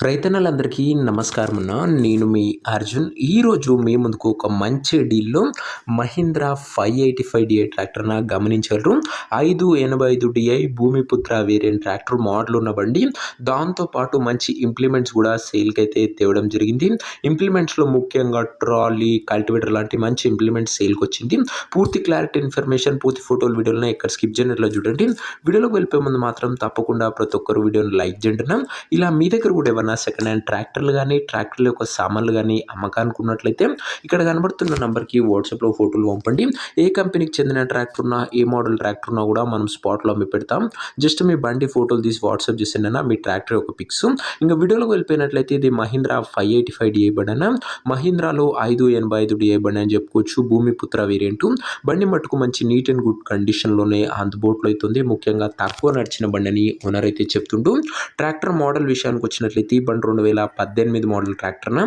రైతన్నలందరికీ నమస్కారం అన్న. నేను మీ అర్జున్. ఈరోజు మీ ముందుకు ఒక మంచి డీల్లో మహీంద్రా 585DI ట్రాక్టర్న గమనించగలరు. 585DI Bhoomiputra variant tractor model ఉన్న బండి. దాంతోపాటు మంచి ఇంప్లిమెంట్స్ కూడా సేల్కి అయితే తేవడం జరిగింది. ఇంప్లిమెంట్స్లో ముఖ్యంగా ట్రాలీ, కల్టివేటర్ లాంటి మంచి ఇంప్లిమెంట్స్ సేల్కి వచ్చింది. పూర్తి క్లారిటీ ఇన్ఫర్మేషన్, పూర్తి ఫోటోలు, వీడియోలను ఇక్కడ స్కిప్ చేయనట్లు చూడండి. వీడియోలోకి వెళ్ళిపోయే ముందు మాత్రం తప్పకుండా ప్రతి ఒక్కరు వీడియోని లైక్ చేయండి. ఇలా మీ దగ్గర కూడా ఏమన్నా సెకండ్ హ్యాండ్ ట్రాక్టర్లు కానీ, ట్రాక్టర్ల యొక్క సామాన్లు కానీ అమ్మకానికి ఉన్నట్లయితే ఇక్కడ కనబడుతున్న నంబర్కి వాట్సాప్లో ఫోటోలు పంపండి. ఏ కంపెనీకి చెందిన ట్రాక్టర్ ఉన్నా, ఏ మోడల్ ట్రాక్టర్ ఉన్నా కూడా మనం స్పాట్లో అమ్మి పెడతాం. జస్ట్ మీ బండి ఫోటోలు తీసి వాట్సాప్ చేసిండనా మీ ట్రాక్టర్ యొక్క పిక్స్. ఇంకా వీడియోలోకి వెళ్ళిపోయినట్లయితే ఇది మహీంద్రా 585DI బండి అన్న. మహీంద్రాలో 585DI బండి అని చెప్పుకోవచ్చు. భూమిపుత్ర వేరియంట్ బండి మట్టుకు మంచి నీట్ అండ్ గుడ్ కండిషన్లోనే అందుబాటులో అవుతుంది. ముఖ్యంగా తక్కువ నడిచిన బండి అని ఓనర్ అయితే చెప్తుంటూ, ట్రాక్టర్ మోడల్ విషయానికి వచ్చినట్లయితే బండి 2018 model tractor,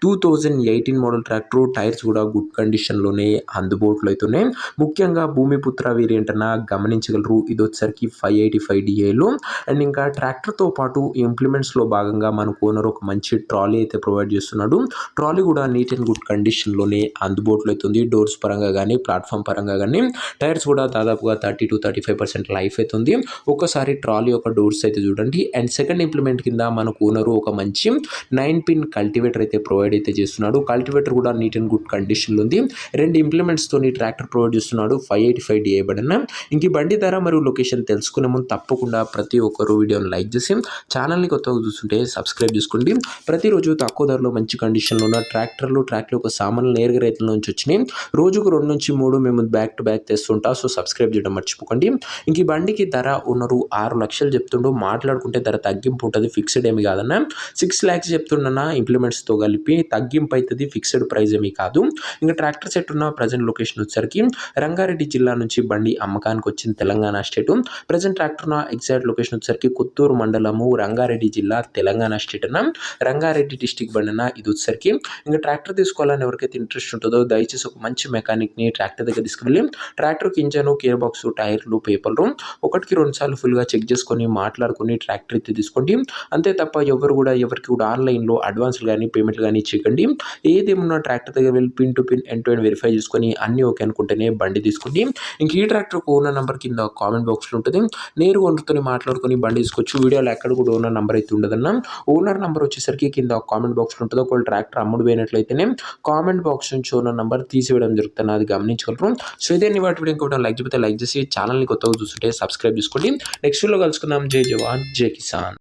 2018 model tractor. Tyres కూడా గుడ్ కండిషన్లోనే అందుబాటులో అవుతున్నాయి. ముఖ్యంగా భూమిపుత్ర వేరియంట్ అన్న గమనించగలరు. ఇది వచ్చేసరికి 585DIలో. అండ్ ఇంకా ట్రాక్టర్తో పాటు ఇంప్లిమెంట్స్లో భాగంగా మనకు ఓనర్ ఒక మంచి ట్రాలీ అయితే ప్రొవైడ్ చేస్తున్నాడు. ట్రాలీ కూడా నీట్ అండ్ గుడ్ కండిషన్లోనే అందుబాటులో అవుతుంది. డోర్స్ పరంగా కానీ, ప్లాట్ఫామ్ పరంగా కానీ. టైర్స్ కూడా దాదాపుగా 30 to 35% లైఫ్ అవుతుంది. ఒక్కసారి ట్రాలీ యొక్క డోర్స్ అయితే చూడండి. అండ్ సెకండ్ ఇంప్లిమెంట్ కింద మనకు ఓనరు ఒక మంచి 9-pin కల్టివేటర్ అయితే ప్రొవైడ్ అయితే చేస్తున్నాడు. కల్టివేటర్ కూడా నీట్ అండ్ గుడ్ కండిషన్లో ఉంది. 2 ఇంప్లిమెంట్స్ తోని ట్రాక్టర్ ప్రొవైడ్ చేస్తున్నాడు 585DI బండి. ఇంక ఈ బండి ధర మరియు లొకేషన్ తెలుసుకునే ముందు తప్పకుండా ప్రతి ఒక్కరు వీడియోని లైక్ చేసి ఛానల్ని కొత్తగా చూస్తుంటే సబ్స్క్రైబ్ చేసుకోండి. ప్రతిరోజు తక్కువ ధరలో మంచి కండిషన్లో ఉన్న ట్రాక్టర్లు యొక్క సామాన్లు నేరుగా రైతుల నుంచి వచ్చినాయి. రోజుకు 2 నుంచి 3 మేము బ్యాక్ టు బ్యాక్ తెస్తుంటా. సో సబ్స్క్రైబ్ చేయడం మర్చిపోకండి. ఇంక ఈ బండికి ధర ఓనరు 6 లక్షలు చెప్తుండో, మాట్లాడుకుంటే ధర తగ్గింపు ఉంటుంది. ఫిక్స్డ్ ఏమి కాదన్న. 6 lakhs చెప్తున్నా ఇంప్లిమెంట్స్తో కలిపి. తగ్గింపు అవుతుంది, ఫిక్స్డ్ ప్రైజ్ ఏమీ కాదు. ఇంకా ట్రాక్టర్ సెట్ ఉన్న ప్రజెంట్ లొకేషన్ వచ్చేసరికి రంగారెడ్డి జిల్లా నుంచి బండి అమ్మకానికి వచ్చింది, తెలంగాణ స్టేట్. ప్రజెంట్ ట్రాక్టర్ ఉన్న ఎగ్జాక్ట్ లొకేషన్ వచ్చేసరికి కొత్తూరు మండలము, రంగారెడ్డి జిల్లా, తెలంగాణ స్టేట్ అన్న. రంగారెడ్డి డిస్టిక్ బండి అన్న ఇది వచ్చేసరికి. ఇంకా ట్రాక్టర్ తీసుకోవాలని ఎవరికైతే ఇంట్రెస్ట్ ఉంటుందో దయచేసి ఒక మంచి మెకానిక్ని ట్రాక్టర్ దగ్గర తీసుకువెళ్ళి ట్రాక్టర్కి ఇంజను, గేర్ బాక్స్, టైర్లు, పేపర్లు 1కి 2 సార్లు ఫుల్గా చెక్ చేసుకొని మాట్లాడుకొని ట్రాక్టర్ అయితే తీసుకోండి. అంతే తప్ప ఎవరికి కూడా ఆన్లైన్లో అడ్వాన్స్లు కానీ, పేమెంట్లు కానీ చేయకండి. ఏదేమన్నా ట్రాక్టర్ దగ్గర వెళ్ళి pin to pin, end to end verify చేసుకొని అన్నీ ఓకే అనుకుంటేనే బండి తీసుకోండి. ఇంక ఈ ట్రాక్టర్ ఓనర్ నెంబర్ కింద కామెంట్ బాక్స్లో ఉంటుంది. నేరుగా ఓనర్తో మాట్లాడుకొని బండి తీసుకోవచ్చు. వీడియోలో ఎక్కడ కూడా ఓనర్ నెంబర్ అయితే ఉండదన్న. ఓనర్ నెంబర్ వచ్చేసరికి కింద కామెంట్ బాక్స్లో ఉంటుంది. ఒకవేళ ట్రాక్టర్ అమ్ముడు పోయినట్లయితేనే కామెంట్ బాక్స్ నుంచి ఓనర్ నెంబర్ తీసివేయడం జరుగుతుంది. అది గమనించగలరు. సో ఇదే వాటి వీడియో కూడా లైక్ చెప్తే లైక్ చేసి ఛానల్ని కొత్తగా చూస్తుంటే సబ్స్క్రైబ్ చేసుకోండి. నెక్స్ట్ వీడియోలో కలుసుకుందాం. జై జవాన్, జై కిసాన్.